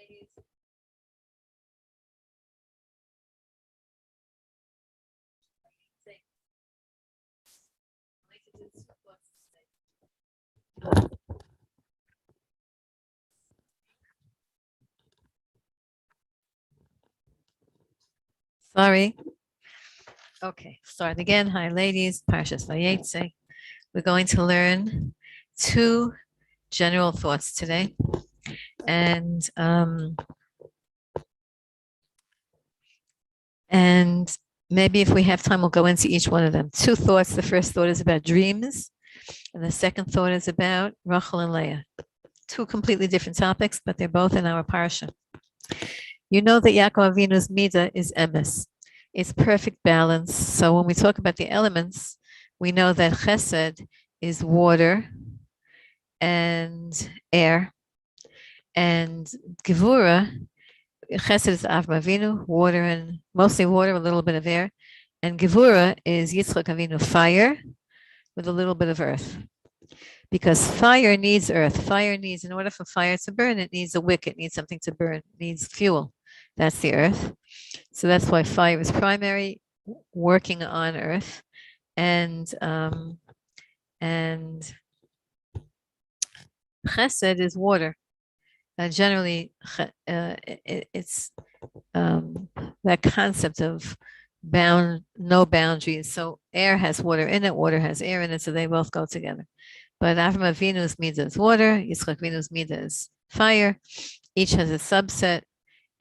ladies. Sorry. Okay, start again. Hi, ladies. Parshas Vayetze. We're going to learn 2 general thoughts today, and maybe if we have time, we'll go into each one of them. 2 thoughts. The first thought is about dreams, and the second thought is about Rochel and Leia. 2 completely different topics, but they're both in our Parsha. You know that Yaakov Avinu's midah is emes. It's perfect balance. So when we talk about the elements, we know that chesed is water and air, and gevura, chesed is Avraham Avinu, water and mostly water, a little bit of air, and gevura is Yitzchak Avinu, fire with a little bit of earth. Because fire needs earth. Fire needs, in order for fire to burn, it needs a wick. It needs something to burn. It needs fuel. That's the earth. So that's why fire is primary, working on earth, and chesed is water. Generally, it's that concept of no boundaries. So air has water in it, water has air in it, so they both go together. But Avraham Avinu's midah is water, Yitzchak Avinu's midah is fire. Each has a subset,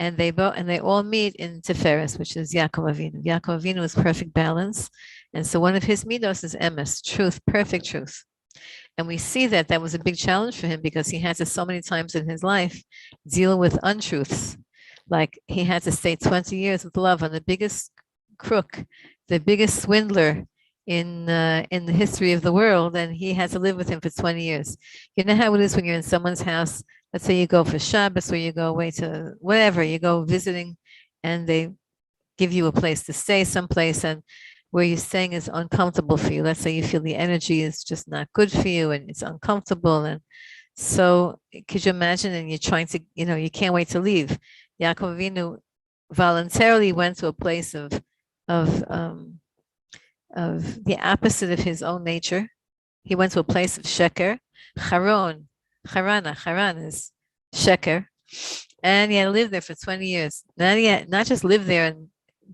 and they all meet in Tiferes, which is Yaakov Avinu. Yaakov Avinu is perfect balance, and so one of his midos is emes, truth, perfect truth. And we see that was a big challenge for him because he had to so many times in his life deal with untruths. Like he had to stay 20 years with love on the biggest crook, the biggest swindler in the history of the world, and he had to live with him for 20 years. You know how it is when you're in someone's house. Let's say you go for Shabbos or you go away to whatever, you go visiting, and they give you a place to stay someplace, and where you're staying is uncomfortable for you. Let's say you feel the energy is just not good for you and it's uncomfortable. And so could you imagine, and you're trying to, you can't wait to leave. Yaakov Avinu voluntarily went to a place of the opposite of his own nature. He went to a place of sheker, charan is sheker, and he had to live there for 20 years. Now he had not just live there and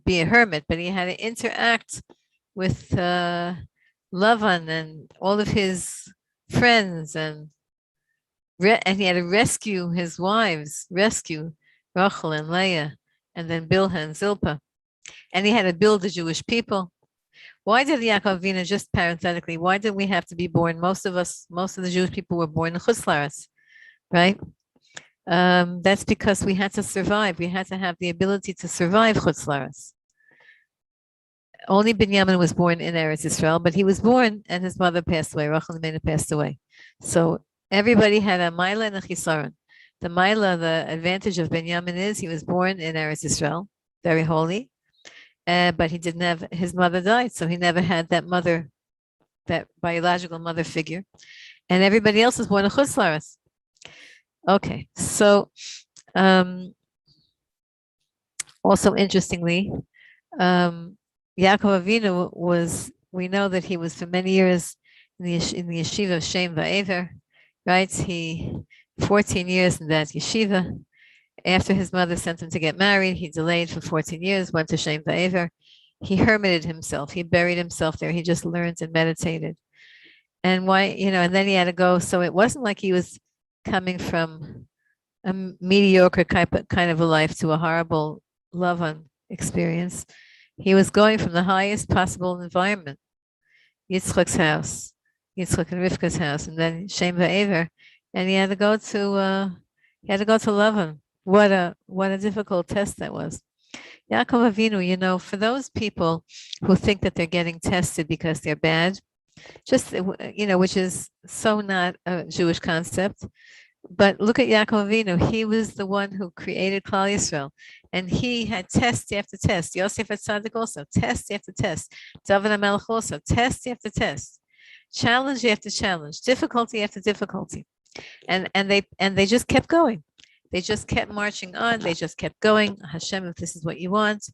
be a hermit, but he had to interact with Lavan and all of his friends, and he had to rescue his wives, rescue Rochel and Leia, and then Bilhah and Zilpah, and he had to build the Jewish people. Why did Yaakov Avinu, just parenthetically, why did we have to be born? Most of the Jewish people were born in Chutz La'aretz, right? That's because we had to survive. We had to have the ability to survive Chutz La'aretz. Only Binyamin was born in Eretz Yisrael, but he was born and his mother passed away. Rochel and Leia passed away. So everybody had a Maila and a Chisaron. The Maila, the advantage of Binyamin is he was born in Eretz Yisrael, very holy. But he didn't have, his mother died, so he never had that mother, that biological mother figure. And everybody else was born in Chutz La'aretz. Okay, so also interestingly, Yaakov Avinu we know that he was for many years in the yeshiva of Shem Va'ever, right? 14 years in that yeshiva. After his mother sent him to get married, he delayed for 14 years, went to Shem Va'ever. He hermited himself. He buried himself there. He just learned and meditated. And why, and then he had to go. So it wasn't like he was coming from a mediocre kind of a life to a horrible Lavan experience. He was going from the highest possible environment, Yitzchak's house, Yitzchak and Rivka's house, and then Shem Va'ever, and he had to go to Lavan. What a difficult test that was. Yaakov Avinu, for those people who think that they're getting tested because they're bad, just, which is so not a Jewish concept. But look at Yaakov Avinu. He was the one who created Klal Yisrael, and he had test after test. Yosef HaTzadik also, test after test. David HaMelech also, test after test. Challenge after challenge, difficulty after difficulty. And they just kept going. They just kept marching on. They just kept going. Hashem, if this is what you want,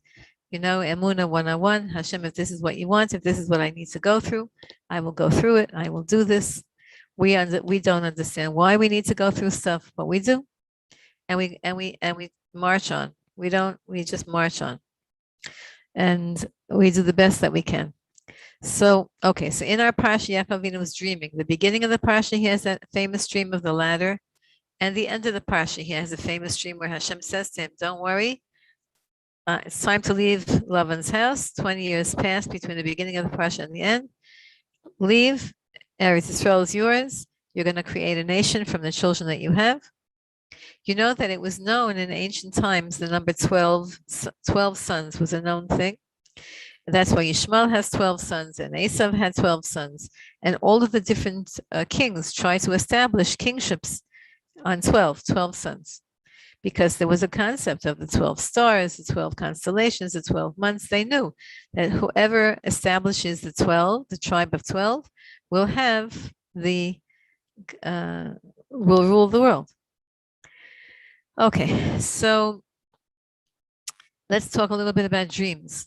Emunah 101. Hashem, if this is what you want, if this is what I need to go through, I will go through it. I will do this. We don't understand why we need to go through stuff, but we do, and we march on. We just march on, and we do the best that we can. So in our Parsha, Yaakov Avinu was dreaming. The beginning of the Parsha, he has that famous dream of the ladder, and the end of the Parsha, he has a famous dream where Hashem says to him, "Don't worry, it's time to leave Lavan's house. 20 years passed between the beginning of the Parsha and the end. Leave. Eretz Yisrael is yours. You're going to create a nation from the children that you have." You know that it was known in ancient times, the number 12 sons was a known thing. That's why Yishmael has 12 sons and Esav had 12 sons. And all of the different kings tried to establish kingships on 12 sons. Because there was a concept of the 12 stars, the 12 constellations, the 12 months. They knew that whoever establishes the tribe of 12, will have will rule the world. Okay, so let's talk a little bit about dreams,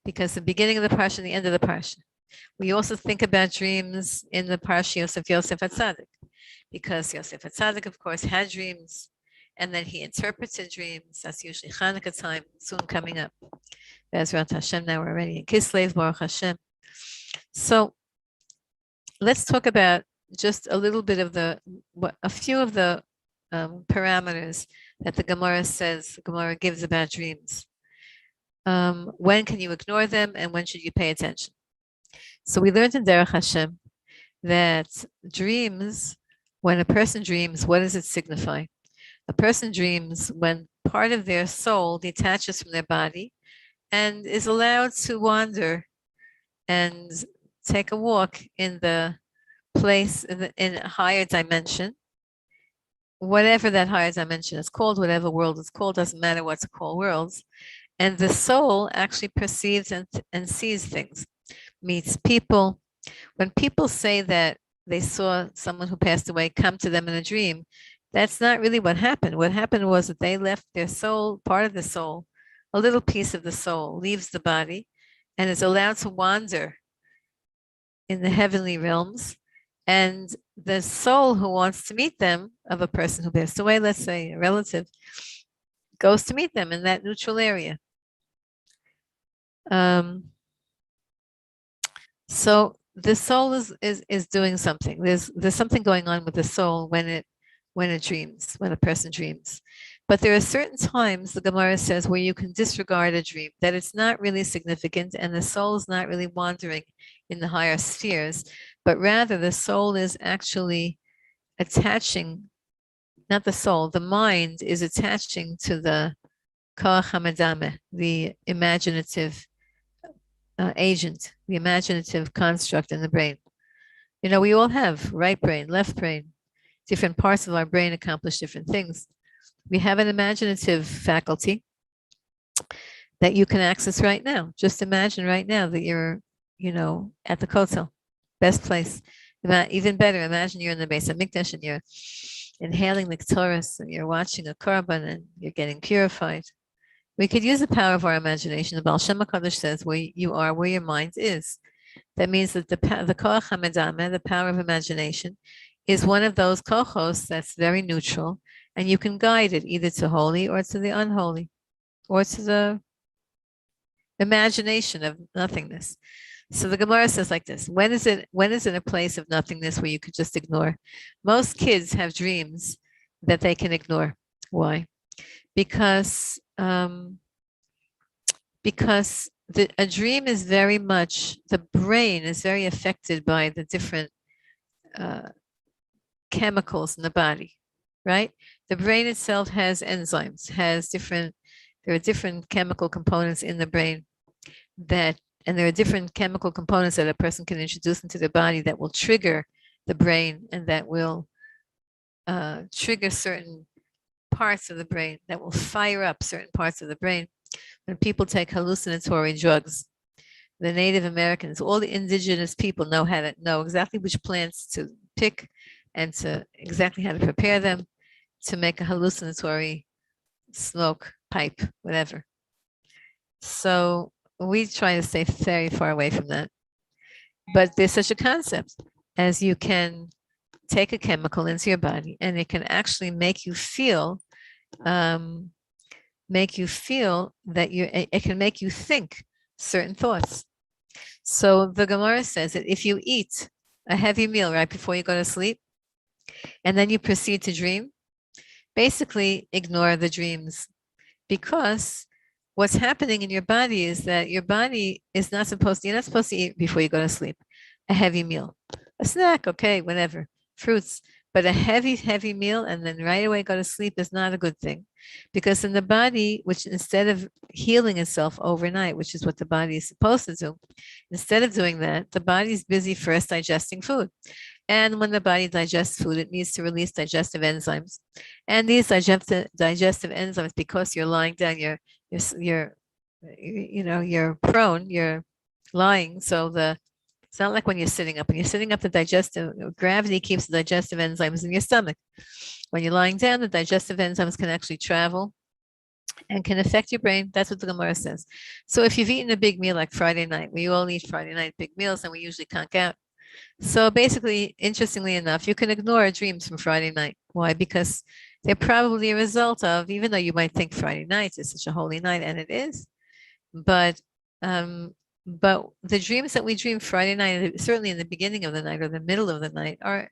because the beginning of the Parsha and the end of the Parsha. We also think about dreams in the Parsha Yosef HaTzadik, because Yosef HaTzadik, of course, had dreams, and then he interpreted dreams. That's usually Hanukkah time, soon coming up. Bezrat Hashem, now we're already in Kislev, Baruch Hashem. So let's talk about just a little bit of a few of the parameters that the Gemara gives about dreams. When can you ignore them, and when should you pay attention? So we learned in Derech Hashem that dreams, when a person dreams, what does it signify? A person dreams when part of their soul detaches from their body and is allowed to wander and take a walk in the place in a higher dimension, whatever that higher dimension is called, whatever world is called, doesn't matter what to call worlds. And the soul actually perceives and sees things, meets people. When people say that they saw someone who passed away come to them in a dream, that's not really what happened. What happened was that they left their soul, part of the soul, a little piece of the soul leaves the body and is allowed to wander in the heavenly realms. And the soul who wants to meet them, of a person who passed away, let's say a relative, goes to meet them in that neutral area. So the soul is doing something. There's something going on with the soul when it dreams, when a person dreams. But there are certain times, the Gemara says, where you can disregard a dream, that it's not really significant and the soul is not really wandering in the higher spheres, but rather the soul is actually attaching, not the soul, the mind is attaching to the koach hamadame, the imaginative agent, the imaginative construct in the brain. We all have right brain, left brain. Different parts of our brain accomplish different things. We have an imaginative faculty that you can access right now. Just imagine right now that you're, at the Kotel, best place. Even better, imagine you're in the Beis HaMikdash and you're inhaling the Ketores and you're watching a korban and you're getting purified. We could use the power of our imagination. The Baal Shem HaKadosh says where you are, where your mind is. That means that the koach hamadame, the power of imagination, is one of those kochos that's very neutral, and you can guide it either to holy or to the unholy, or to the imagination of nothingness. So the Gemara says like this: when is it a place of nothingness where you could just ignore? Most kids have dreams that they can ignore. Why? Because a dream is very much, the brain is very affected by the different chemicals in the body, right? The brain itself has enzymes, there are different chemical components in the brain and there are different chemical components that a person can introduce into their body that will trigger the brain and that will trigger certain parts of the brain, that will fire up certain parts of the brain. When people take hallucinatory drugs, the Native Americans, all the indigenous people know exactly which plants to pick and to exactly how to prepare them. to make a hallucinatory smoke pipe, whatever. So we try to stay very far away from that. But there's such a concept as you can take a chemical into your body and it can actually make you feel that it can make you think certain thoughts. So the Gemara says that if you eat a heavy meal right before you go to sleep, and then you proceed to dream, basically ignore the dreams, because what's happening in your body is that your body is you're not supposed to eat before you go to sleep a heavy meal. A snack, okay, whatever, fruits. But a heavy meal and then right away go to sleep is not a good thing. Because in the body, which instead of healing itself overnight, which is what the body is supposed to do, instead of doing that, the body is busy first digesting food. And when the body digests food, it needs to release digestive enzymes. And these digestive enzymes, because you're lying down, you're prone, you're lying. So it's not like when you're sitting up. When you're sitting up, gravity keeps the digestive enzymes in your stomach. When you're lying down, the digestive enzymes can actually travel and can affect your brain. That's what the Gemara says. So if you've eaten a big meal like Friday night, we all eat Friday night big meals and we usually conk out. So basically, interestingly enough, you can ignore dreams from Friday night. Why? Because they're probably a result of, even though you might think Friday night is such a holy night, and it is, but the dreams that we dream Friday night, certainly in the beginning of the night or the middle of the night, are,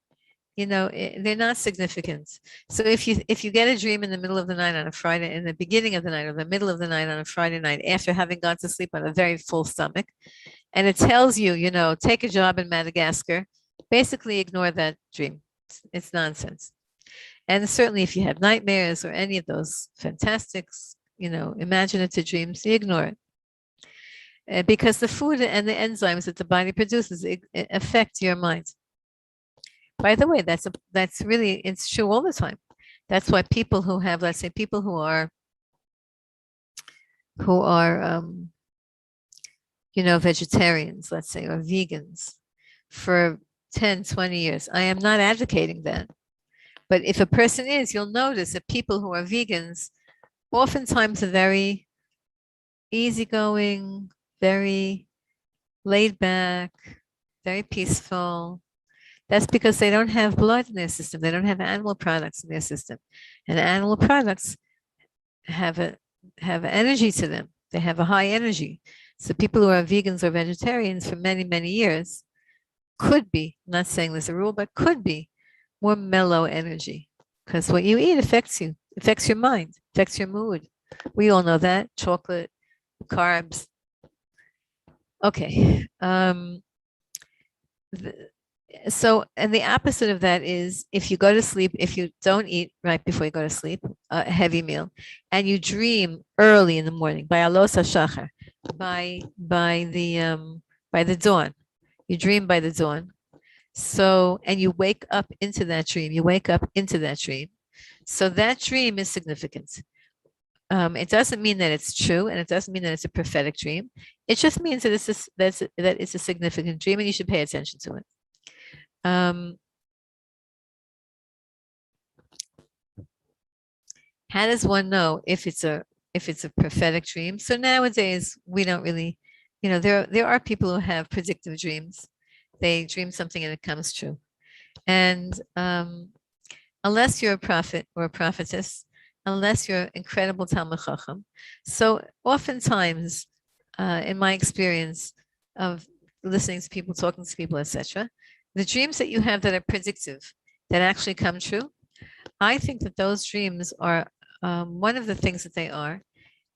they're not significant. So if you get a dream in the middle of the night on a Friday, in the beginning of the night or the middle of the night on a Friday night, after having gone to sleep on a very full stomach, and it tells you, take a job in Madagascar, basically ignore that dream. It's nonsense. And certainly if you have nightmares or any of those fantastic, imaginative dreams, you ignore it. Because the food and the enzymes that the body produces affect your mind. By the way, that's really, it's true all the time. That's why people who have, let's say, people who are vegetarians, let's say, or vegans for 10, 20 years. I am not advocating that. But if a person is, you'll notice that people who are vegans oftentimes are very easygoing, very laid back, very peaceful. That's because they don't have blood in their system. They don't have animal products in their system. And animal products have energy to them. They have a high energy. So people who are vegans or vegetarians for many, many years could be, I'm not saying there's a rule, but could be more mellow energy. Because what you eat affects you, affects your mind, affects your mood. We all know that. Chocolate, carbs. Okay. And the opposite of that is if you go to sleep, if you don't eat right before you go to sleep, a heavy meal, and you dream early in the morning, by alos hashachar, by the dawn, you dream by the dawn. So, and you wake up into that dream. So that dream is significant. It doesn't mean that it's true, and it doesn't mean that it's a prophetic dream. It just means that it's a significant dream, and you should pay attention to it. How does one know if it's a prophetic dream? So nowadays we don't really, there are people who have predictive dreams. They dream something and it comes true. And unless you're a prophet or a prophetess, unless you're incredible Talmid Chacham, so oftentimes, in my experience of listening to people, talking to people, etc., the dreams that you have that are predictive, that actually come true, I think that those dreams are one of the things that they are.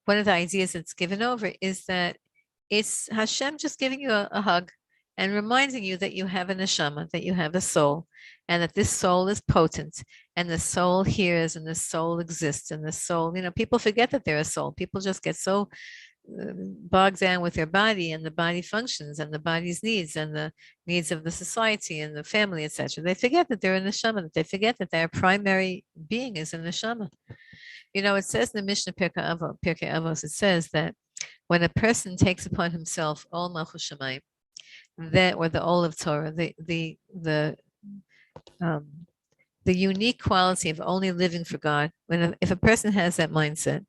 One of the ideas that's given over is that it's Hashem just giving you a hug and reminding you that you have a neshama, that you have a soul, and that this soul is potent, and the soul hears, and the soul exists, and the soul, people forget that they're a soul. People just get so bogged down with their body and the body functions and the body's needs and the needs of the society and the family, etc. They forget that they're a neshama, that they forget that their primary being is a neshama. It says in the Mishnah Pirkei Avos, it says that when a person takes upon himself all Malchus Shamayim, or the all of Torah, the the unique quality of only living for God, if a person has that mindset,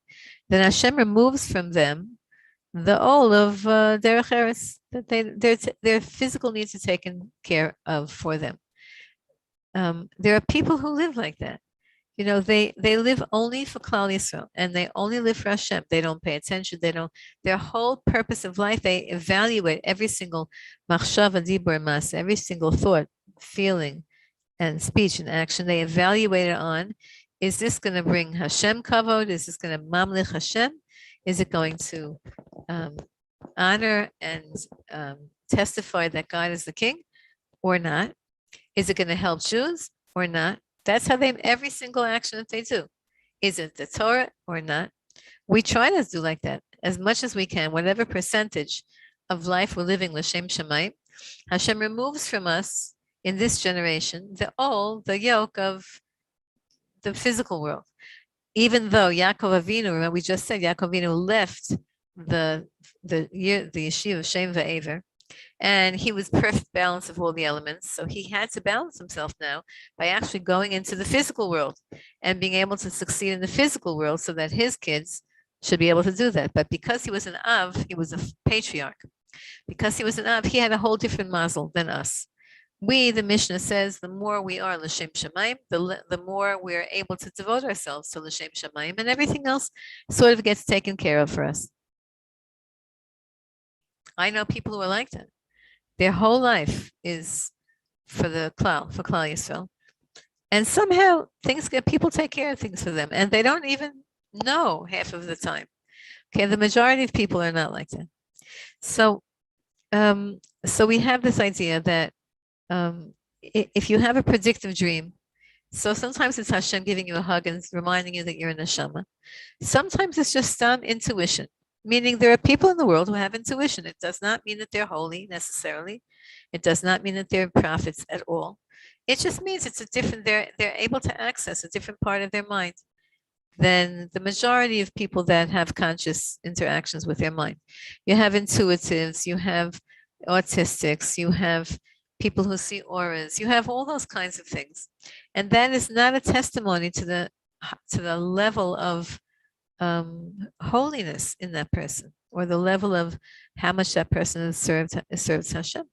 then Hashem removes from them the all of derech eretz, that their physical needs are taken care of for them. There are people who live like that. You know, they live only for Klal Yisrael, and they only live for Hashem. They don't pay attention. They don't. Their whole purpose of life, they evaluate every single machshava, dibur, mas, every single thought, feeling, and speech and action. They evaluate it on: is this going to bring Hashem kavod? Is this going to mamlich Hashem? Is it going to honor and testify that God is the King, or not? Is it going to help Jews or not? That's how every single action that they do. Is it the Torah or not? We try to do like that as much as we can, whatever percentage of life we're living l'shem shamayim. Hashem removes from us in this generation the yoke of the physical world. Even though Yaakov Avinu, remember we just said Yaakov Avinu left the yeshiva Shem Va'aver, and he was perfect balance of all the elements. So he had to balance himself now by actually going into the physical world and being able to succeed in the physical world so that his kids should be able to do that. But because he was an Av, he was a patriarch. Because he was an Av, he had a whole different mazel than us. We, the Mishnah says, the more we are l'shem shamayim, the more we're able to devote ourselves to l'shem shamayim, and everything else sort of gets taken care of for us. I know people who are like that. Their whole life is for Klal Yisrael. And somehow people take care of things for them, and they don't even know half of the time. Okay, the majority of people are not like that. So we have this idea that if you have a predictive dream, so sometimes it's Hashem giving you a hug and reminding you that you're a neshama. Sometimes it's just some intuition. Meaning there are people in the world who have intuition. It does not mean that they're holy necessarily. It does not mean that they're prophets at all. It just means it's a different, they're able to access a different part of their mind than the majority of people that have conscious interactions with their mind. You have intuitives, you have autistics, you have people who see auras, you have all those kinds of things. And that is not a testimony to the level of holiness in that person, or the level of how much that person serves Hashem.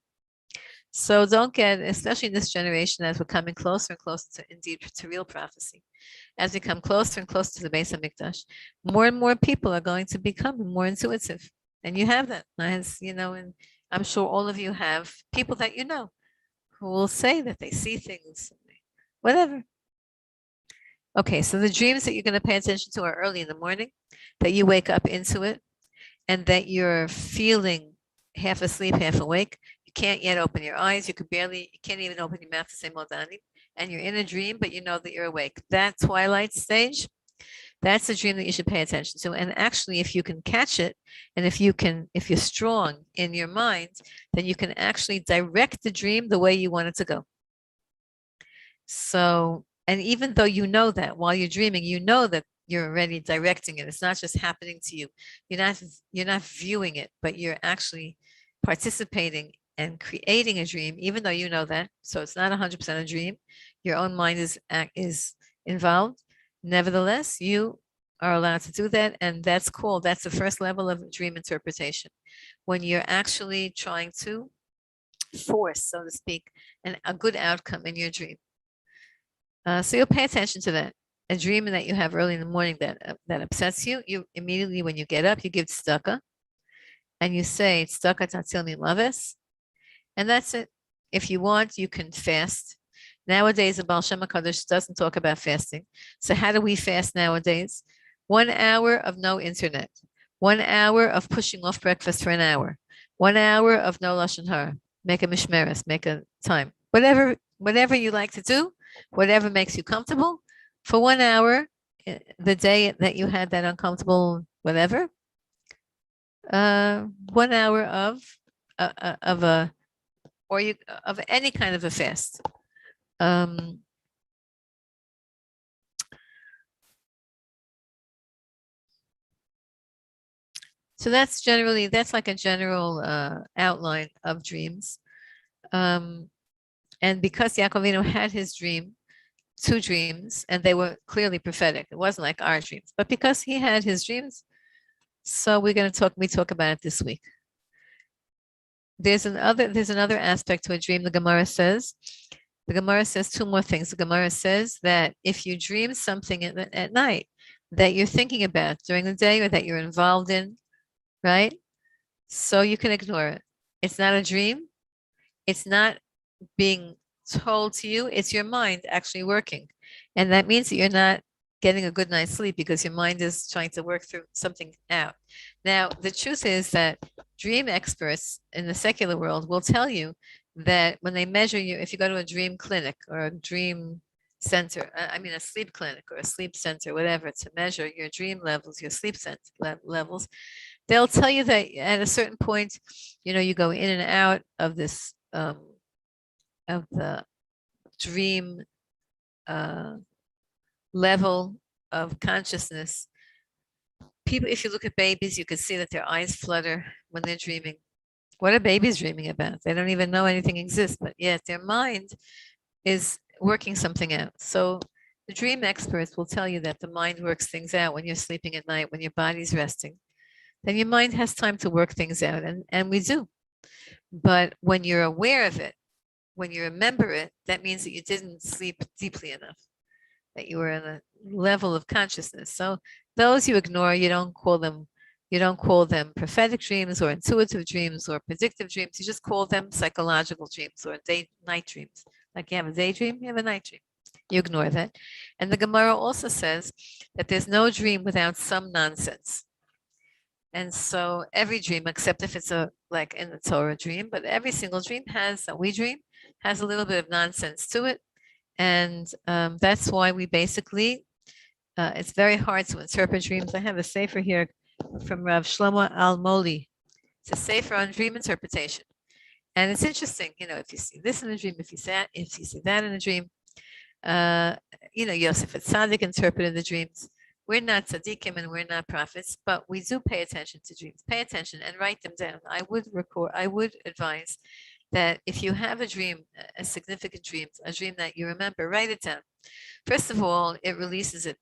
So don't get, especially in this generation, as we're coming closer and closer to real prophecy, as we come closer and closer to the Beis HaMikdash, more and more people are going to become more intuitive. And you have that, as you know, and I'm sure all of you have people that you know who will say that they see things, whatever. Okay, so the dreams that you're going to pay attention to are early in the morning, that you wake up into it, and that you're feeling half asleep, half awake. You can't yet open your eyes. You can't even open your mouth to say Modani, and you're in a dream, but you know that you're awake. That twilight stage, that's the dream that you should pay attention to. And actually, if you can catch it, and if you're strong in your mind, then you can actually direct the dream the way you want it to go. So, and even though you know that while you're dreaming, you know that you're already directing it. It's not just happening to you. You're not viewing it, but you're actually participating and creating a dream, even though you know that. So it's not 100% a dream. Your own mind is involved. Nevertheless, you are allowed to do that, and that's the first level of dream interpretation, when you're actually trying to force, so to speak, a good outcome in your dream. So you'll pay attention to that. A dream that you have early in the morning that upsets you, you immediately, when you get up, you give tzedakah, and you say tzedakah tatzil milaves, and that's it. If you want, you can fast. Nowadays, the Baal Shem HaKadosh doesn't talk about fasting. So how do we fast nowadays? 1 hour of no internet, 1 hour of pushing off breakfast for an hour, 1 hour of no lashon hara. Make a mishmeres, make a time, whatever you like to do. Whatever makes you comfortable, for 1 hour, the day that you had that uncomfortable whatever, 1 hour of any kind of a fast. So that's like a general outline of dreams. And because Yaakov Avinu had his dream 2 dreams, and they were clearly prophetic. It wasn't like our dreams, but because he had his dreams, so we talk about it this week. There's another aspect to a dream. The Gemara says 2 more things. The Gemara says that if you dream something at night that you're thinking about during the day or that you're involved in, right? So you can ignore it. It's not a dream. It's not being told to you. It's your mind actually working. And that means that you're not getting a good night's sleep because your mind is trying to work through something out. Now, the truth is that dream experts in the secular world will tell you that when they measure you, if you go to a dream clinic or a dream center, a sleep clinic or a sleep center, whatever, to measure your dream levels, your sleep levels, they'll tell you that at a certain point, you go in and out of this, of the dream level of consciousness. People, if you look at babies, you can see that their eyes flutter when they're dreaming. What are babies dreaming about? They don't even know anything exists, but yet their mind is working something out. So the dream experts will tell you that the mind works things out when you're sleeping at night, when your body's resting. Then your mind has time to work things out, and we do. But when you're aware of it, when you remember it, that means that you didn't sleep deeply enough, that you were in a level of consciousness. So those you ignore, you don't call them prophetic dreams or intuitive dreams or predictive dreams. You just call them psychological dreams or night dreams. Like you have a daydream, you have a night dream. You ignore that. And the Gemara also says that there's no dream without some nonsense. And so every dream, except if it's like in the Torah dream, but every single dream that we dream has a little bit of nonsense to it. And that's why we basically, it's very hard to interpret dreams. I have a sefer here from Reb Shlomo Carlebach. It's a sefer on dream interpretation. And it's interesting, if you see this in a dream, if you see that in a dream, Yosef Tzaddik interpreted the dreams. We're not tzaddikim and we're not prophets, but we do pay attention to dreams. Pay attention and write them down. I would advise that if you have a dream, a significant dream, a dream that you remember, write it down. First of all, it releases it.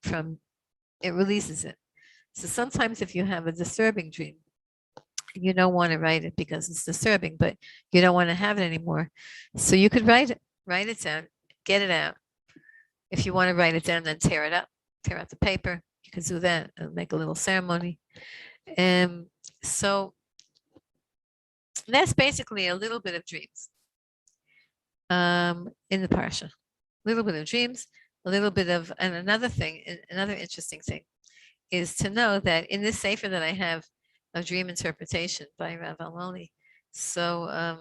So sometimes if you have a disturbing dream, you don't want to write it because it's disturbing, but you don't want to have it anymore. So you could write it down, get it out. If you want to write it down, then tear out the paper. You can do that and make a little ceremony. So that's basically a little bit of dreams in the Parsha. A little bit of dreams, and another interesting thing is to know that in this sefer that I have of dream interpretation by Rav Almoni, so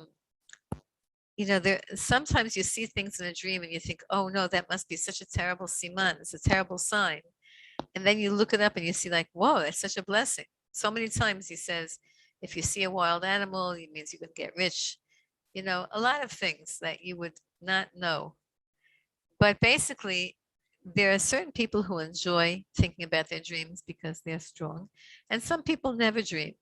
there sometimes you see things in a dream and you think, oh no, that must be such a terrible siman, it's a terrible sign. And then you look it up and you see like, whoa, it's such a blessing. So many times he says, if you see a wild animal, it means you can get rich. A lot of things that you would not know. But basically, there are certain people who enjoy thinking about their dreams because they're strong. And some people never dream.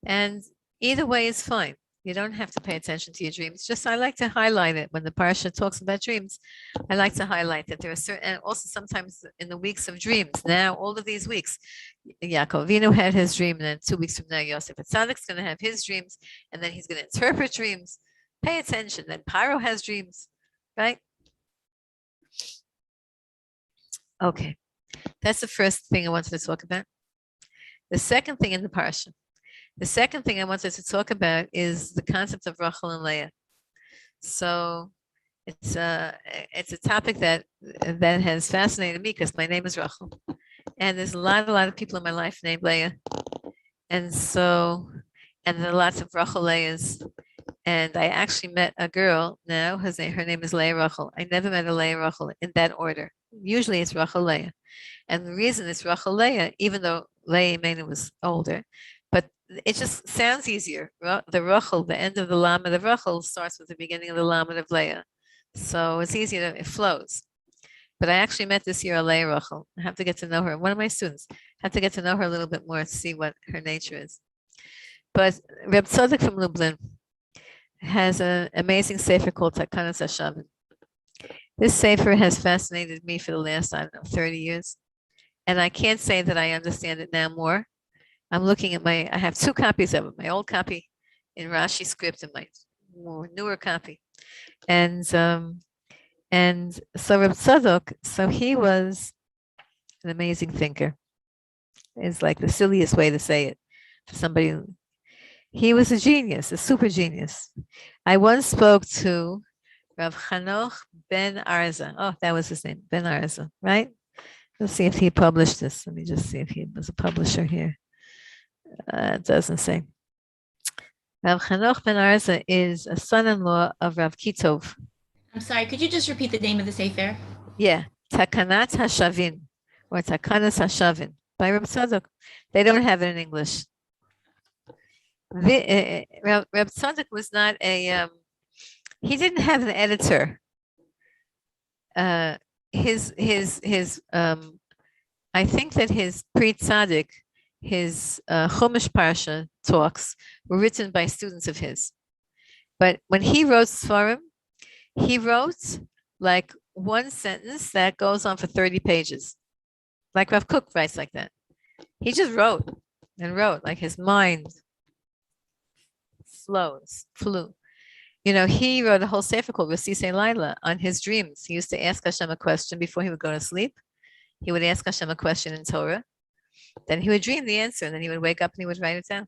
And either way is fine. You don't have to pay attention to your dreams. Just I like to highlight it when the Parsha talks about dreams. I like to highlight that there are certain, and also sometimes in the weeks of dreams. Now, all of these weeks, Yaakov Avinu had his dream, and then 2 weeks from now, Yosef Tzadik's going to have his dreams, and then he's going to interpret dreams. Pay attention. Then Pyro has dreams, right? Okay, that's the first thing I wanted to talk about. The second thing in the Parsha. The second thing I wanted to talk about is the concept of Rochel and Leia. So it's a topic that has fascinated me because my name is Rochel, and there's a lot of people in my life named Leia, and there are lots of Rochel Leias. And I actually met a girl now. Her name is Leia Rochel. I never met a Leia Rochel in that order. Usually it's Rochel Leia, and the reason it's Rochel Leia, even though Leia Imenu was older. But it just sounds easier. The Rochel, the end of the Lamed of Rochel starts with the beginning of the Lamed of Leia. So it's easier, it flows. But I actually met this year a Leia Rochel. I have to get to know her. One of my students. I have to get to know her a little bit more to see what her nature is. But Reb Tzadok from Lublin has an amazing sefer called Takanas HaShavim. This Sefer has fascinated me for the last, 30 years. And I can't say that I understand it now more. I'm looking at I have two copies of it, my old copy in Rashi script and my more newer copy. And so Reb Tzadok, so he was an amazing thinker. It's like the silliest way to say it for somebody. He was a genius, a super genius. I once spoke to Rav Chanoch Ben Arza. Oh, that was his name, Ben Arza, right? Let's see if he published this. Let me just see if he was a publisher here. It doesn't say. Rav Chanoch Ben Arza is a son-in-law of Rav Kitov. I'm sorry, could you just repeat the name of the Sefer? Yeah, Takanat HaShavin, or Takanas HaShavin, by Reb Tzadok. They don't have it in English. Reb Tzadok was not he didn't have an editor. I think that his pre-Tzaddik, his Chumash Parsha talks were written by students of his. But when he wrote Sfarim, he wrote like one sentence that goes on for 30 pages. Like Rav Kook writes like that. He just wrote and wrote, like his mind flew. You know, he wrote a whole sefer called Rasisei Laila on his dreams. He used to ask Hashem a question before he would go to sleep. He would ask Hashem a question in Torah. Then he would dream the answer, and then he would wake up and he would write it down.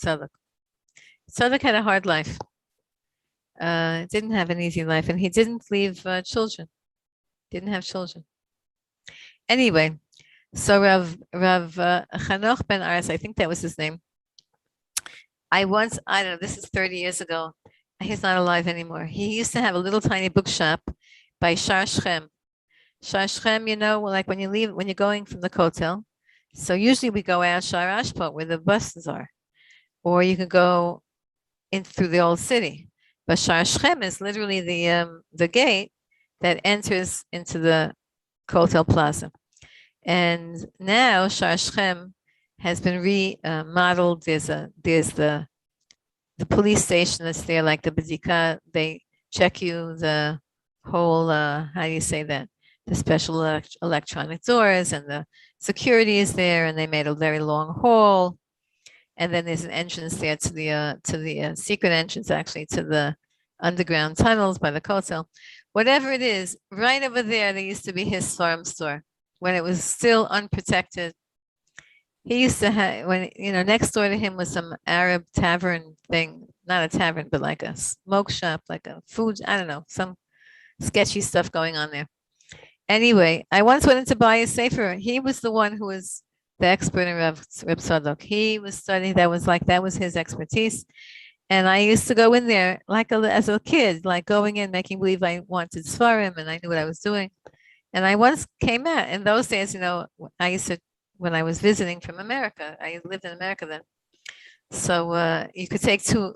Tzadok had a hard life. Didn't have an easy life, and he didn't leave children. Didn't have children. Anyway, so Rav Chanoch Ben Arz, I think that was his name. I don't know, this is 30 years ago. He's not alive anymore. He used to have a little tiny bookshop by Shar Shchem. Shar Shchem, you know, like when you're going from the Kotel. So usually we go out Shar Ashpot where the buses are. Or you can go in through the old city. But Shar Shchem is literally the gate that enters into the Kotel Plaza. And now Shar Shchem has been remodeled. There's the police station that's there, like the Badika. They check you the whole, how do you say that? The special electronic doors, and the security is there, and they made a very long hall. And then there's an entrance there to the secret entrance, actually, to the underground tunnels by the Kotel. Whatever it is, right over there used to be his farm store when it was still unprotected. He used to have, next door to him was some Arab tavern thing, not a tavern, but like a smoke shop, like a food, I don't know, some sketchy stuff going on there. Anyway, I once went in to buy a sefer. He was the one who was the expert in Reb Tzadok. He was studying, that was his expertise. And I used to go in there as a kid, like going in, making believe I wanted Sfarim and I knew what I was doing. And I once came out, in those days, I used to, when I was visiting from America, I lived in America then. So you could take two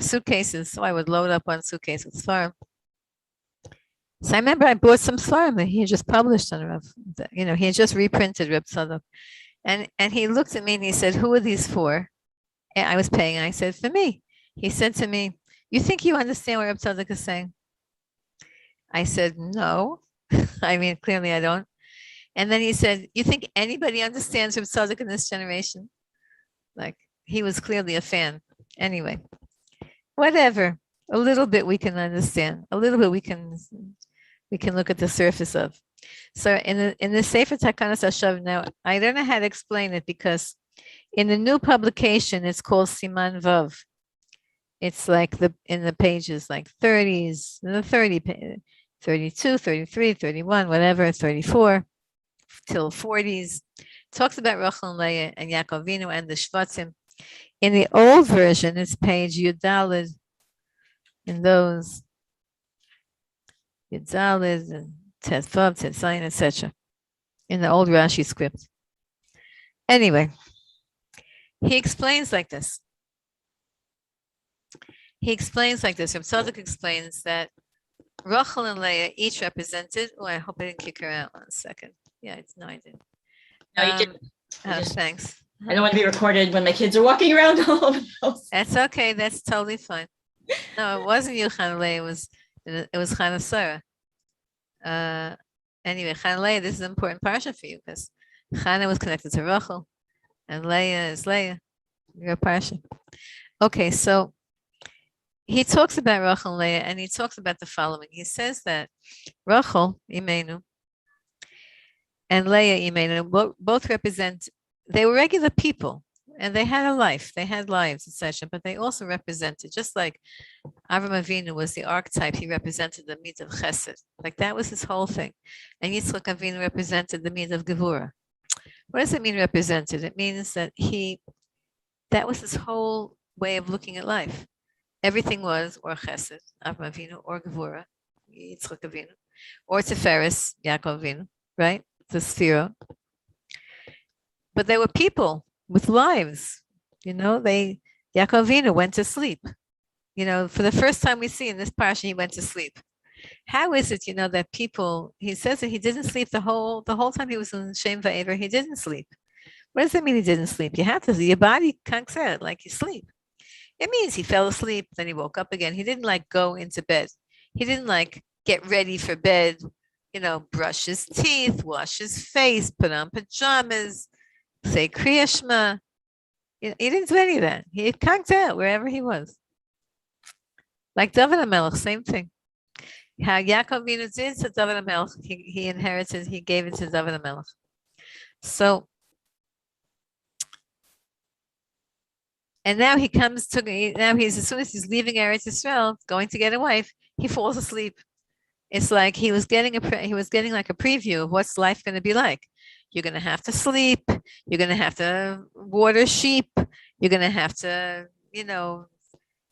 suitcases. So I would load up one suitcase with Sfarim. So I remember I bought some Sfarim that he had just published on Rav. He had just reprinted Reb Tzadok. And he looked at me and he said, "Who are these for?" And I was paying. And I said, "For me." He said to me, "You think you understand what Reb Tzadok is saying?" I said, "No." I mean, clearly I don't. And then he said, "You think anybody understands Reb Tzadok in this generation?" Like, he was clearly a fan. Anyway, whatever. A little bit we can understand. A little bit we can look at the surface of. So in the Sefer Takanas Hashav, now I don't know how to explain it, because in the new publication it's called Siman Vav. It's like in the pages like 30s, 30, 32, 33, 31, whatever, 34 till 40s. Talks about Rochel and Leia and Yaakov Avinu and the Shvatim. In the old version, it's page Yudalid. In those Yudalid and Tetvav, Tetzayin, etc. In the old Rashi script. Anyway, he explains like this. Reb Tzadok explains that Rochel and Leia each represented. Oh, I hope I didn't kick her out. 1 second. Yeah, I did. No, you didn't. Thanks. I don't want to be recorded when my kids are walking around all over the house. That's okay. That's totally fine. No, it wasn't Yuchanale. It was Chanasara. Anyway, Chanale, this is an important parsha for you because Chana was connected to Rochel, and Leia is Leia. Your parsha. Okay, so he talks about Rochel and Leia, and he talks about the following. He says that Rochel, Imenu, and Leia, Imenu, both represent. They were regular people, and they had a life. They had lives, etc. But they also represented, just like Avram Avinu was the archetype. He represented the meat of Chesed. Like that was his whole thing. And Yitzchak Avinu represented the meat of Gevurah. What does it mean represented? It means that that was his whole way of looking at life. Everything was or Chesed, Avram Avinu, or Gevurah, Yitzchak Avinu, or Tiferes, Yaakov Avinu, right? The Sphira. But they were people with lives. Yaakov Avinu went to sleep. For the first time we see in this parsha, he went to sleep. How is it, that people? He says that he didn't sleep the whole time he was in Shem Va'ever. He didn't sleep. What does it mean? He didn't sleep. You have to. Your body can't say it like you sleep. It means he fell asleep, then he woke up again. He didn't go into bed. He didn't get ready for bed. Brush his teeth, wash his face, put on pajamas, say Kriya Shema. He didn't do any of that. He conked out wherever he was. Like David HaMelech, same thing. How Yaakov Avinu did to David HaMelech, he inherited, he gave it to David HaMelech. So, and now he comes to, as soon as he's leaving Eretz Yisrael, going to get a wife, he falls asleep. It's like he was getting like a preview of what's life going to be like. You're going to have to sleep. You're going to have to water sheep. You're going to have to,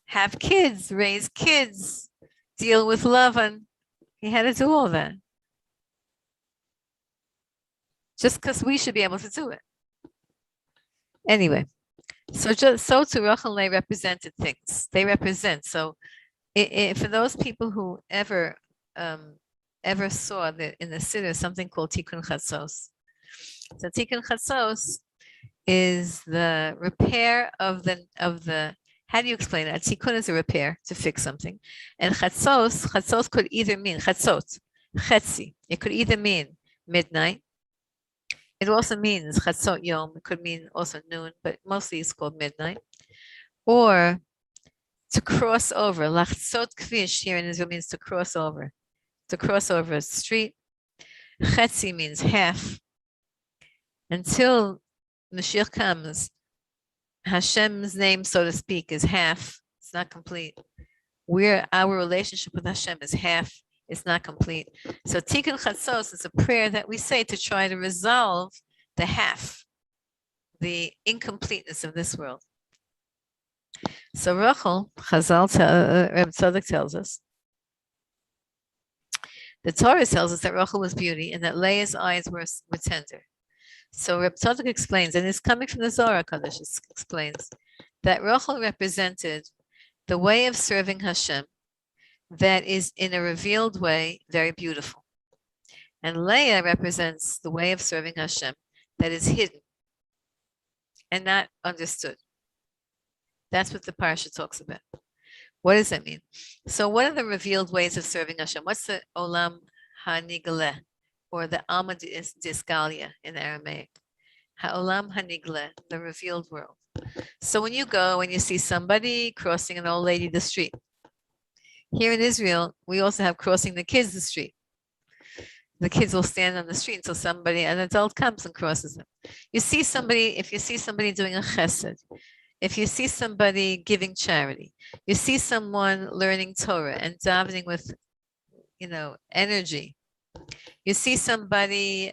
have kids, raise kids, deal with Lavan. He had to do all that. Just because we should be able to do it. Anyway, so to Rochel and Leia represented things. They represent. So for those people who ever saw that in the Siddur something called Tikkun Chatzos. So Tikkun Chatzos is the repair of the. How do you explain that? Tikkun is a repair to fix something, and Chatzos could either mean Chatzot, Chetzi. It could either mean midnight. It also means Chatzot Yom. It could mean also noon, but mostly it's called midnight, or to cross over. Lachtzot Kvish here in Israel means to cross over. To cross over a street. Chetzi means half. Until Mashiach comes, Hashem's name, so to speak, is half. It's not complete. Our relationship with Hashem is half. It's not complete. So Tikkun Chatzos is a prayer that we say to try to resolve the half, the incompleteness of this world. So Rochel, Reb Tzadok tells us, the Torah tells us that Rochel was beauty and that Leia's eyes were tender. So Reb Tzadok explains, and it's coming from the Zohar Kodesh, explains that Rochel represented the way of serving Hashem that is in a revealed way very beautiful. And Leia represents the way of serving Hashem that is hidden and not understood. That's what the Parsha talks about. What does that mean? So what are the revealed ways of serving Hashem? What's the Olam HaNigaleh, or the Alma Disgalia in Aramaic? Ha'olam HaNigaleh, the revealed world. So when you go and you see somebody crossing an old lady the street, here in Israel, we also have crossing the kids the street. The kids will stand on the street until an adult comes and crosses them. If you see somebody doing a chesed, if you see somebody giving charity, you see someone learning Torah and davening with, energy. You see somebody,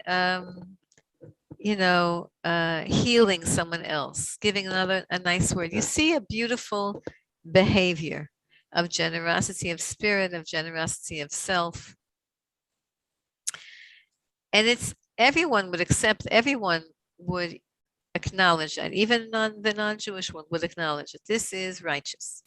healing someone else, giving a nice word. You see a beautiful behavior of generosity of spirit, of generosity of self. And everyone would acknowledge that, even the non-Jewish one would acknowledge that this is righteous.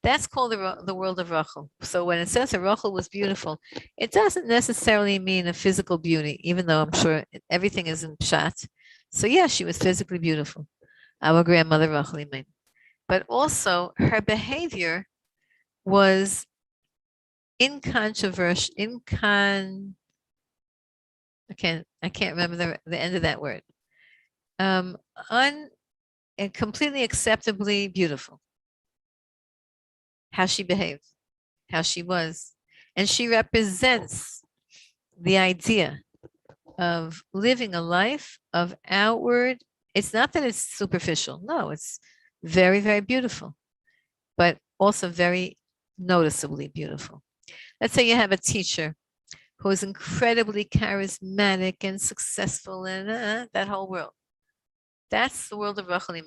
That's called the world of Rochel. So when it says that Rochel was beautiful, it doesn't necessarily mean a physical beauty, even though I'm sure everything is in pshat. So yeah, she was physically beautiful, our grandmother Rochel. But also her behavior was incontroversial, I can't remember the end of that word. And completely acceptably beautiful. How she behaved, how she was. And she represents the idea of living a life of outward. It's not that it's superficial. No, it's very, very beautiful, but also very noticeably beautiful. Let's say you have a teacher who is incredibly charismatic and successful in that whole world. That's the world of Rochel.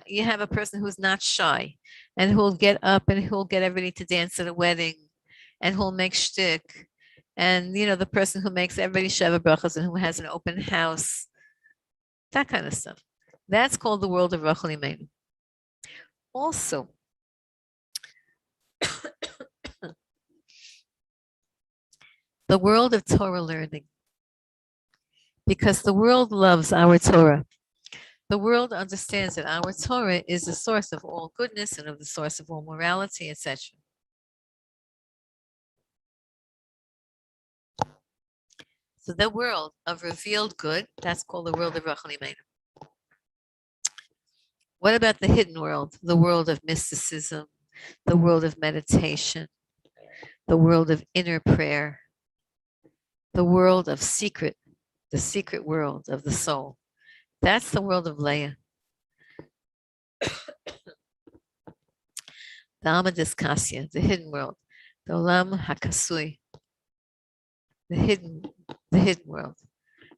You have a person who's not shy and who'll get up and who'll get everybody to dance at a wedding and who'll make shtick. And, the person who makes everybody sheva brachas and who has an open house, that kind of stuff. That's called the world of Rochel. Also, the world of Torah learning. Because the world loves our Torah. The world understands that our Torah is the source of all goodness and of the source of all morality, etc. So the world of revealed good, that's called the world of Rochel. What about the hidden world? The world of mysticism, the world of meditation, the world of inner prayer, the world of secret, the secret world of the soul. That's the world of Leia. The Amadiskasya, the hidden world, the Olam Hakasui, the hidden world,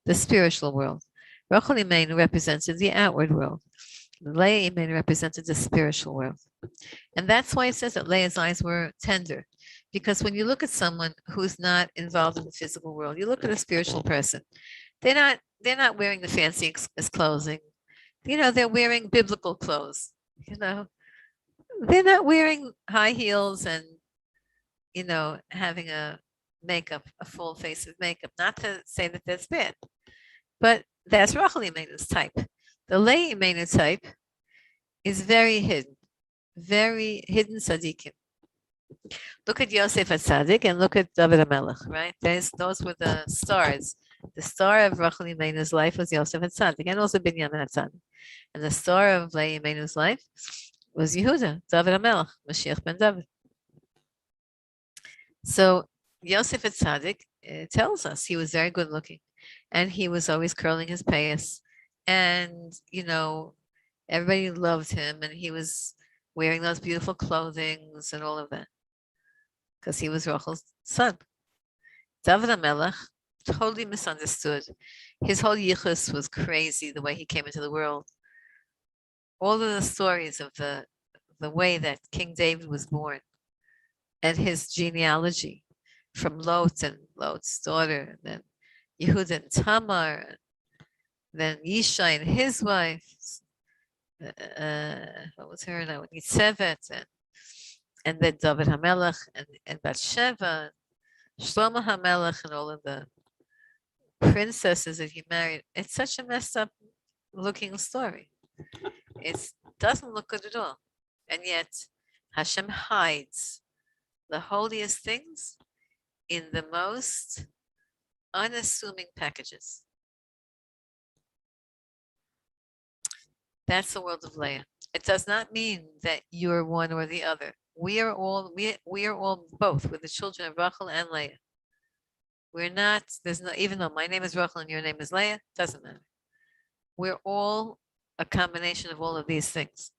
the spiritual world. Rochel Imeinu represented the outward world. Leia Imeinu represented the spiritual world. And that's why it says that Leia's eyes were tender. Because when you look at someone who's not involved in the physical world, you look at a spiritual person, they're not wearing the fancy clothing. They're wearing biblical clothes. They're not wearing high heels and, having a full face of makeup. Not to say that that's bad, but that's Rochel Imeinu's type. The Leia Imeinu type is very hidden tzaddikim. Look at Yosef Atzadik and look at David HaMelech, right? Those were the stars. The star of Rochel Imeinu's life was Yosef Atzadik and also Binyamin Atzadik. And the star of Leia Imeinu's life was Yehuda, David HaMelech, Mashiach ben David. So Yosef Atzadik tells us he was very good looking and he was always curling his payas. And, everybody loved him and he was wearing those beautiful clothings and all of that because he was Rochel's son. David HaMelech, totally misunderstood. His whole yichus was crazy, the way he came into the world. All of the stories of the way that King David was born and his genealogy from Lot and Lot's daughter, and then Yehuda and Tamar, and then Yishai and his wife, what was her name? Yitzevet, and then David HaMelech and Bathsheba, Shlomo HaMelech, and all of the princesses that he married. It's such a messed up looking story. It doesn't look good at all. And yet Hashem hides the holiest things in the most unassuming packages. That's the world of Leia. It does not mean that you're one or the other. We are all both. We're the children of Rachel and Leia. We're not, even though my name is Rachel and your name is Leia, doesn't matter. We're all a combination of all of these things.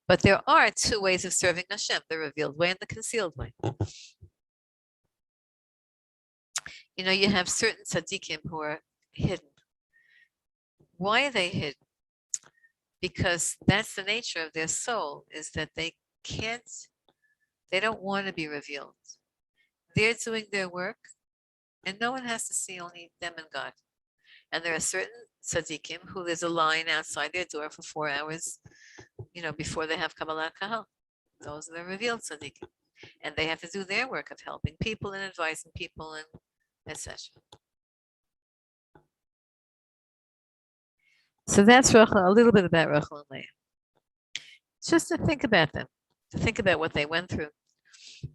But there are two ways of serving Hashem, the revealed way and the concealed way. You have certain tzaddikim who are hidden. Why are they hidden? Because that's the nature of their soul, is that they don't want to be revealed. They're doing their work, and no one has to see, only them and God. And there are certain tzaddikim who there's a line outside their door for 4 hours, before they have Kabbalah Kahal. Those are the revealed tzaddikim. And they have to do their work of helping people and advising people and etc. So that's Rochel, a little bit about Rochel and Leia. Just to think about them. to think about what they went through,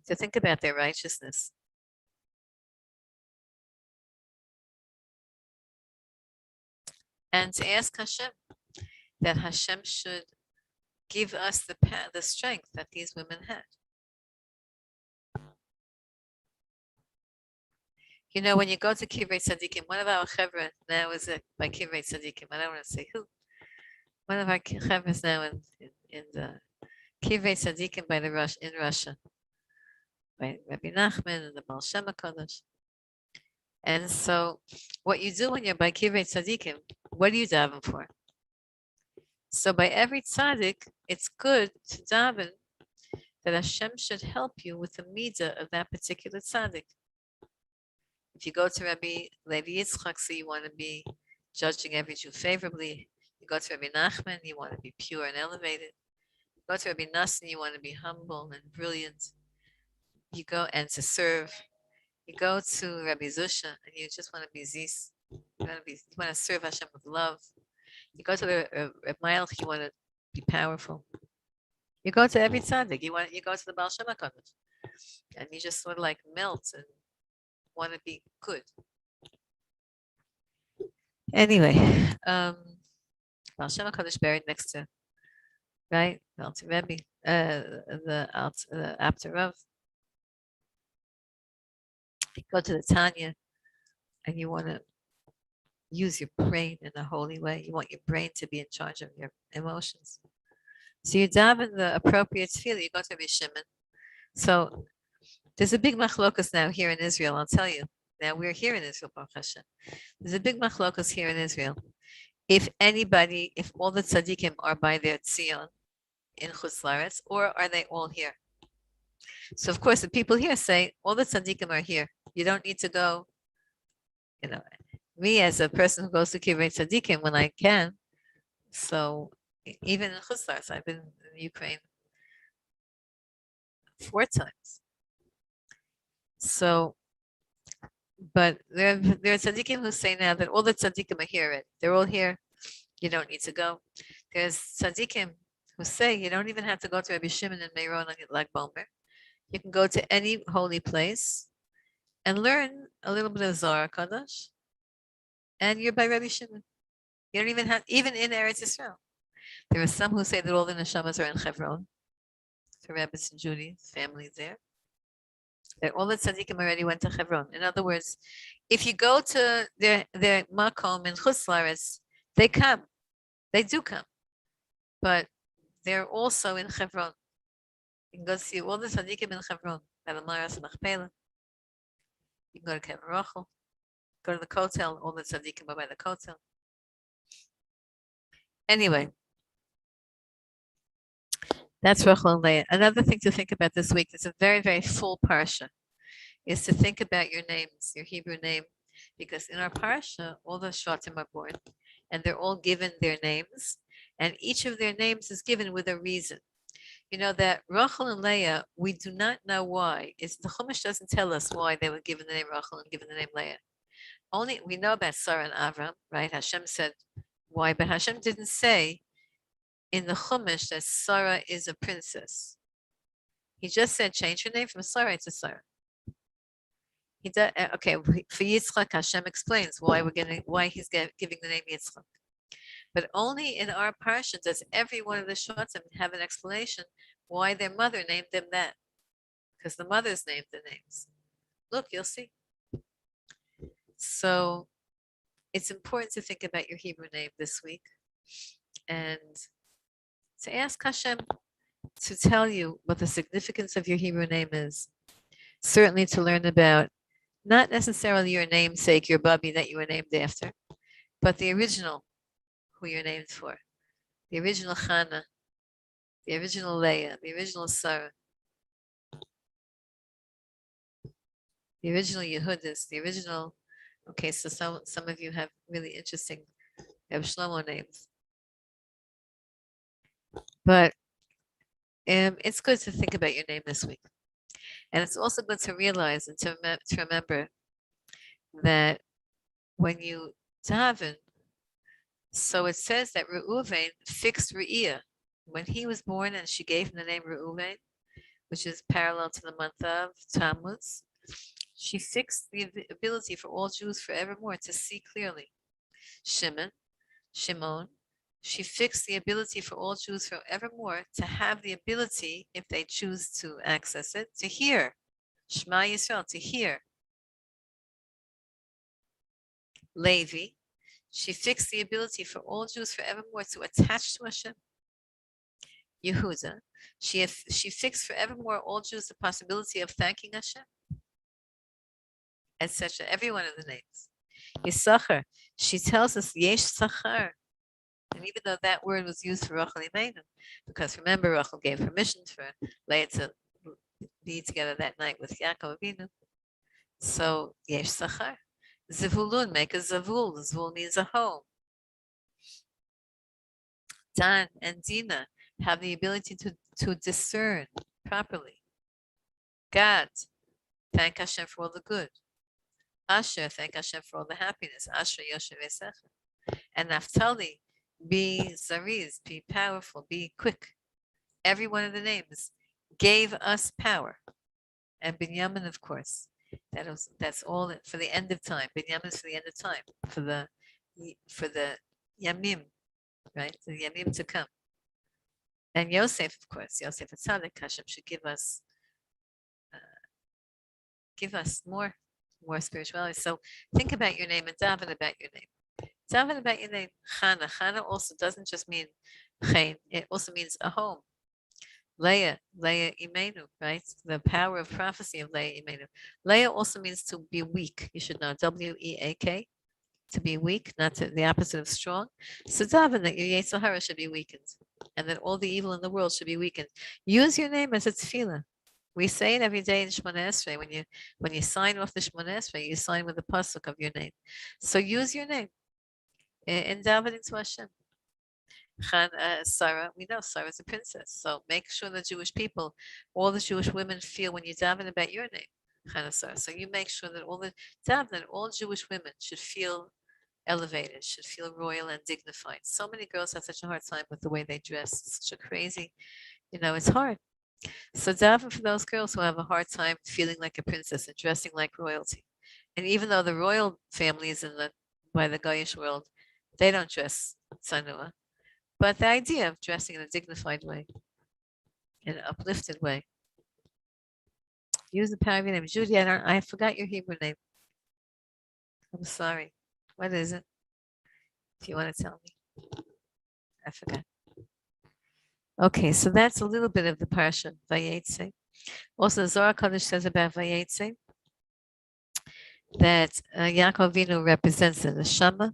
to think about their righteousness. And to ask Hashem that Hashem should give us the strength that these women had. You know, when you go to Kivrei Tzadikim, one of our chevra now is by Kivrei Tzadikim. I don't want to say who. One of our chevras now in the Kivrei Tzadikim by in Russia, by Rabbi Nachman and the Baal Shem HaKadosh. And so, what you do when you're by Kivrei Tzadikim, what do you daven for? So, by every tzaddik, it's good to daven that Hashem should help you with the midah of that particular tzaddik. If you go to Rabbi Levi Yitzchak, so you want to be judging every Jew favorably. You go to Rabbi Nachman, you want to be pure and elevated. You go to Rabbi Nassim, you want to be humble and brilliant. You go and to serve. You go to Rabbi Zusha, and you just want to be zis. You want to serve Hashem with love. You go to the Reb Malach, you want to be powerful. You go to every tzaddik. You go to the Baal Shem HaKadosh, and you just sort of like melt and want to be good. Anyway, Baal Shem HaKadosh buried next to, right, Alter Rebbe, the Apter Rav. You go to the Tanya, and you want to use your brain in a holy way. You want your brain to be in charge of your emotions. So you daven the appropriate tefillah. You go to Rabbi Shimon. So there's a big machlokas now here in Israel. I'll tell you. Now we're here in Israel, Baruch Hashem. There's a big machlokas here in Israel. If all the tzaddikim are by their tzion in Chutz La'aretz, or are they all here? So of course the people here say all the tzaddikim are here. You don't need to go. You know, me as a person who goes to Kivrei Tzadikim when I can. So even in Chutz La'aretz, I've been in Ukraine 4 times. So, but there are tzaddikim who say now that all the tzaddikim are here. They're all here. You don't need to go. There's tzaddikim who say you don't even have to go to Rabbi Shimon and Meiron on Lag Bomer. You can go to any holy place and learn a little bit of Zohar Kadosh, and you're by Rabbi Shimon. You don't even have, even in Eretz Yisrael. There are some who say that all the neshamas are in Hebron. For Rebbe's and Judy's families there. That all the tzaddikim already went to Hebron. In other words, if you go to their makom in Chutz La'aretz, they come. They do come. But they're also in Hebron. You can go see all the tzaddikim in Hebron. By the Maras and Machpelah. You can go to Kever Rochel. Go to the Kotel. All the tzaddikim are by the Kotel. Anyway. That's Rochel and Leia. Another thing to think about this week, it's a very, very full Parsha, is to think about your names, your Hebrew name, because in our Parsha, all the Shvatim are born, and they're all given their names, and each of their names is given with a reason. You know that Rochel and Leia, we do not know why. The Chumash doesn't tell us why they were given the name Rochel and given the name Leia. Only we know about Sarah and Avram, right? Hashem said why, but Hashem didn't say in the Chumash that Sarah is a princess. He just said change her name from Sarah to Sarah. He does, okay, for Yitzchak, Hashem explains why he's giving the name Yitzchak. But only in our Parsha does every one of the Shvatim have an explanation why their mother named them that. Because the mothers named the names. Look, you'll see. So it's important to think about your Hebrew name this week. And to ask Hashem to tell you what the significance of your Hebrew name is. Certainly to learn about not necessarily your namesake, your Bubby that you were named after, but the original who you're named for. The original Chana, the original Leia, the original Sarah, the original Yehudis, the original, okay, so some of you have really interesting Reb Shlomo names. But it's good to think about your name this week. And it's also good to realize and to remember that when you daven, so it says that Reuven fixed Re'iyah. When he was born and she gave him the name Reuven, which is parallel to the month of Tammuz, she fixed the ability for all Jews forevermore to see clearly. Shimon, she fixed the ability for all Jews forevermore to have the ability, if they choose to access it, to hear. Shema Yisrael, to hear. Levi, she fixed the ability for all Jews forevermore to attach to Hashem. Yehuda, she fixed forevermore all Jews the possibility of thanking Hashem, etc. Every one of the names. Yisachar, she tells us Yesh Sachar, and even though that word was used for Rochel Imenu, because remember Rochel gave permission for Leia to be together that night with Yaakov Avinu, so Yesh Sachar. Zivulun, make a Zavul. Zavul means a home. Dan and Dina have the ability to discern properly. Gad, thank Hashem for all the good. Asher, thank Hashem for all the happiness. Asher Yoshev Esecha. And Naphtali, be Zariz, be powerful, be quick. Every one of the names gave us power. And Binyamin, of course, that's all for the end of time. Binyamin is for the end of time, for the Yamim, right? The Yamim to come. And Yosef, of course, Yosef Atzadik, Hashem should give us more spirituality. So think about your name and daven about your name. Daven about your name. Chana. Chana also doesn't just mean chen. It also means a home. Leia Imenu, right? The power of prophecy of Leia Imenu. Leia also means to be weak. You should know Weak, to be weak, not the opposite of strong. So daven that your Yetzer Hara should be weakened, and that all the evil in the world should be weakened. Use your name as a tefillah. We say it every day in Shemona Esrei. When you sign off the Shemona Esrei, you sign with the pasuk of your name. So use your name in davening to Hashem. Sarah, we know Sarah is a princess. So make sure the Jewish people, all the Jewish women feel when you daven about your name. So you make sure that all Jewish women should feel elevated, should feel royal and dignified. So many girls have such a hard time with the way they dress. It's such a crazy, it's hard. So daven for those girls who have a hard time feeling like a princess and dressing like royalty. And even though the royal families by the Goyish world, they don't dress tsanua, but the idea of dressing in a dignified way, in an uplifted way. Use the power of your name. Judy, I forgot your Hebrew name. I'm sorry. What is it? If you want to tell me. I forgot. Okay, so that's a little bit of the Parsha, Vayetze. Also, Zohar Kodesh says about Vayetze that Yaakov Avinu represents the Neshama,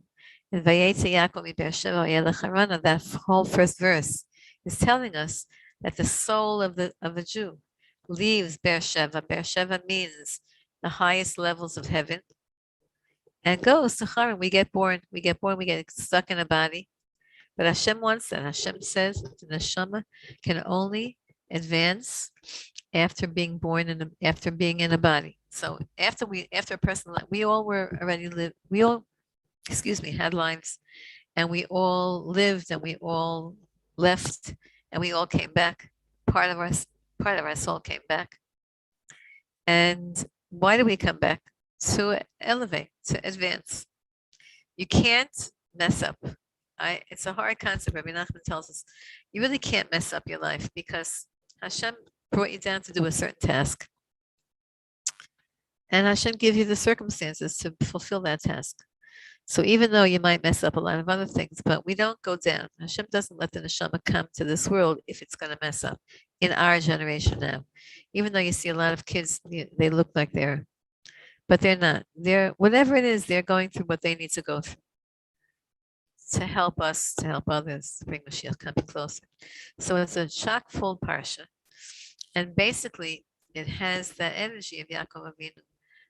and Vayetze Yaakov mi Beersheva Yelech Harana, that whole first verse is telling us that the soul of a Jew leaves Beersheva. Beersheva means the highest levels of heaven, and goes to Haran. We get born, we get stuck in a body. But Hashem wants that. Hashem says the neshama can only advance after being born after being in a body. So after a person, we all were already lived. We all, had lives, and we all lived, and we all left, and we all came back. Part of our soul came back. And why do we come back? To elevate, to advance. You can't mess up. It's a hard concept. Rabbi Nachman tells us you really can't mess up your life because Hashem brought you down to do a certain task. And Hashem gives you the circumstances to fulfill that task. So even though you might mess up a lot of other things, but we don't go down. Hashem doesn't let the neshama come to this world if it's going to mess up in our generation now. Even though you see a lot of kids, they look like but they're not. Whatever it is, they're going through what they need to go through to help us, to help others, to bring Mashiach coming closer. So it's a chock-full parsha. And basically, it has that energy of Yaakov Avinu,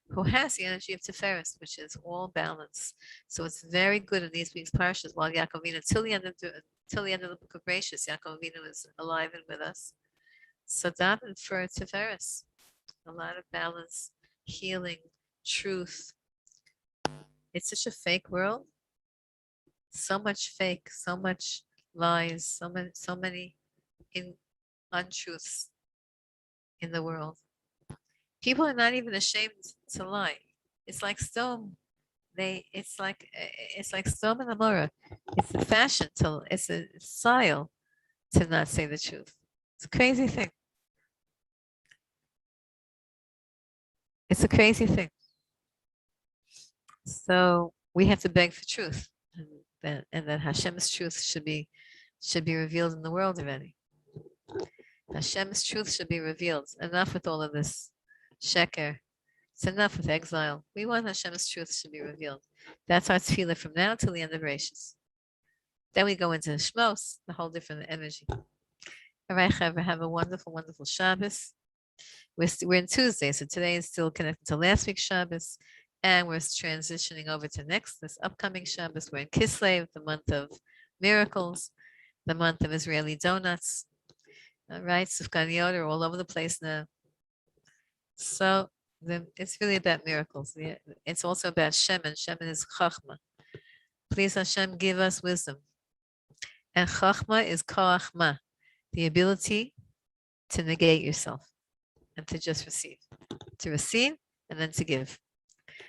who has the energy of Tiferes, which is all balance. So it's very good in these week's parshas, while Yaakov Avinu, till the end of the book of Bereshit, Yaakov Avinu is alive and with us. So daven for Tiferes, a lot of balance, healing, truth. It's such a fake world. So much fake, so much lies, so many in untruths in the world. People are not even ashamed to lie. It's like stone. It's like stone and amora. It's a fashion it's a style to not say the truth. It's a crazy thing. It's a crazy thing. So we have to beg for truth, and that Hashem's truth should be revealed in the world already. Hashem's truth should be revealed. Enough with all of this sheker. It's enough with exile. We want Hashem's truth to be revealed. That's our tefillah from now till the end of Rishis. Then we go into Shmos, the whole different energy. All right, Chaver, have a wonderful, wonderful Shabbos. We're in Tuesday, so today is still connected to last week's Shabbos, and we're transitioning over to this upcoming Shabbos. We're in Kislev, the month of miracles, the month of Israeli donuts. All right, Sufganiyot are all over the place now. So it's really about miracles. It's also about Shemen. Shemen is Chachma. Please Hashem, give us wisdom. And Chachma is Koachma, the ability to negate yourself and to just receive. To receive and then to give.